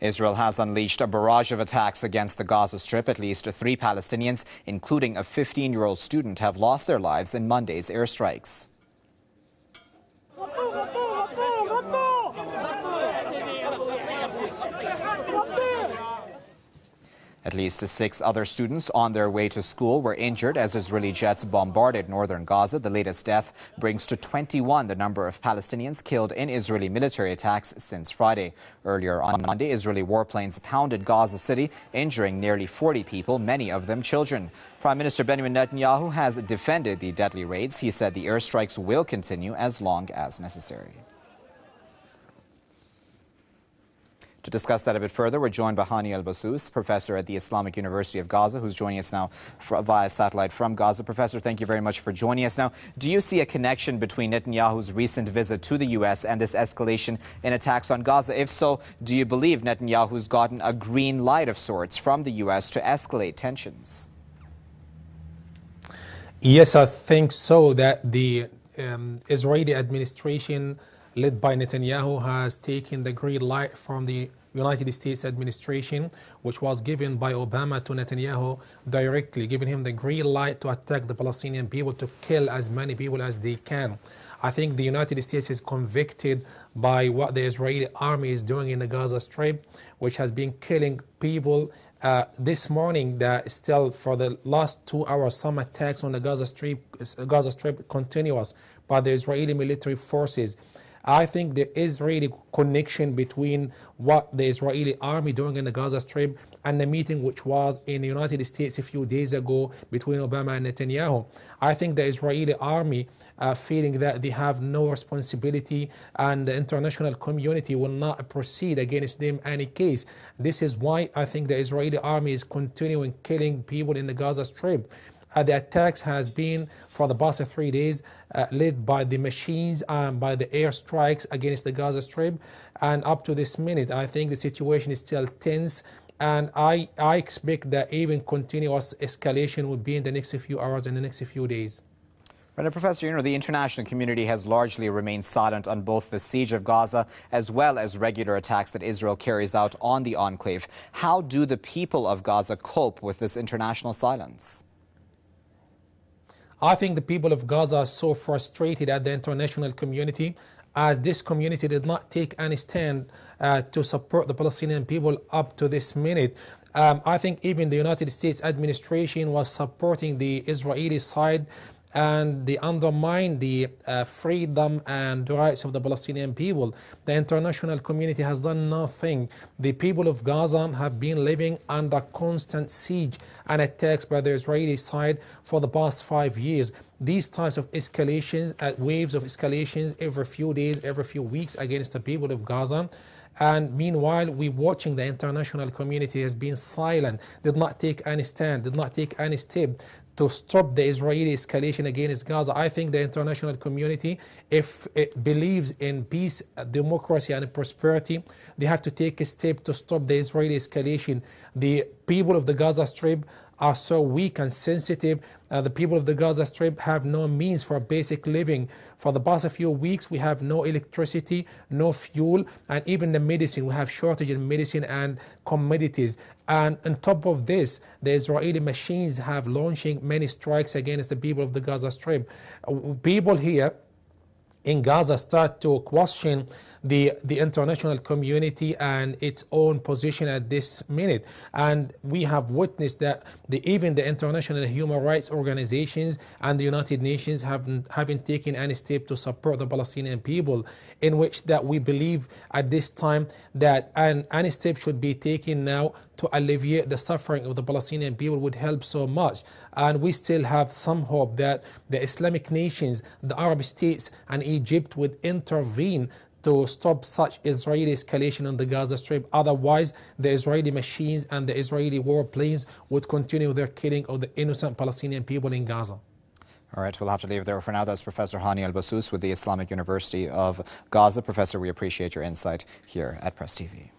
Israel has unleashed a barrage of attacks against the Gaza Strip. At least 3 Palestinians, including a 15-year-old student, have lost their lives in Monday's airstrikes. At least 6 other students on their way to school were injured as Israeli jets bombarded northern Gaza. The latest death brings to 21 the number of Palestinians killed in Israeli military attacks since Friday. Earlier on Monday, Israeli warplanes pounded Gaza City, injuring nearly 40 people, many of them children. Prime Minister Benjamin Netanyahu has defended the deadly raids. He said the airstrikes will continue as long as necessary. To discuss that a bit further, we're joined by Hani al-Basous, professor at the Islamic University of Gaza, who's joining us now via satellite from Gaza. Professor, thank you very much for joining us. Now, do you see a connection between Netanyahu's recent visit to the U.S. and this escalation in attacks on Gaza? If so, do you believe Netanyahu's gotten a green light of sorts from the U.S. to escalate tensions? Yes, I think so, that the Israeli administration led by Netanyahu has taken the green light from the United States administration, which was given by Obama to Netanyahu directly, giving him the green light to attack the Palestinian people, to kill as many people as they can. I think the United States is convicted by what the Israeli army is doing in the Gaza Strip, which has been killing people. This morning, that still for the last 2 hours, some attacks on the Gaza Strip continuous by the Israeli military forces. I think there is really connection between what the Israeli army doing in the Gaza Strip and the meeting which was in the United States a few days ago between Obama and Netanyahu. I think the Israeli army feeling that they have no responsibility and the international community will not proceed against them in any case. This is why I think the Israeli army is continuing killing people in the Gaza Strip. The attacks has been for the past 3 days led by the machines and by the airstrikes against the Gaza Strip, and up to this minute I think the situation is still tense, and I expect that even continuous escalation will be in the next few hours and the next few days. Right, Professor, the international community has largely remained silent on both the siege of Gaza as well as regular attacks that Israel carries out on the enclave. How do the people of Gaza cope with this international silence? I think the people of Gaza are so frustrated at the international community, as this community did not take any stand to support the Palestinian people up to this minute. I think even the United States administration was supporting the Israeli side, and they undermine the freedom and rights of the Palestinian people. The international community has done nothing. The people of Gaza have been living under constant siege and attacks by the Israeli side for the past 5 years. These types of escalations, waves of escalations every few days, every few weeks against the people of Gaza. And meanwhile, we're watching the international community has been silent, did not take any stand, did not take any step to stop the Israeli escalation against Gaza. I think the international community, if it believes in peace, democracy and prosperity, they have to take a step to stop the Israeli escalation. The people of the Gaza Strip are so weak and sensitive. The people of the Gaza Strip have no means for basic living. For the past few weeks, we have no electricity, no fuel, and even the medicine. We have shortage in medicine and commodities. And on top of this, the Israeli machines have launching many strikes against the people of the Gaza Strip. People here in Gaza start to question the international community and its own position at this minute. And we have witnessed that even the international human rights organizations and the United Nations haven't taken any step to support the Palestinian people, in which that we believe at this time that any step should be taken now to alleviate the suffering of the Palestinian people would help so much. And we still have some hope that the Islamic nations, the Arab states and Egypt would intervene to stop such Israeli escalation on the Gaza Strip. Otherwise, the Israeli machines and the Israeli warplanes would continue their killing of the innocent Palestinian people in Gaza. All right, we'll have to leave it there for now. That's Professor Hani al-Basous with the Islamic University of Gaza. Professor, we appreciate your insight here at Press TV.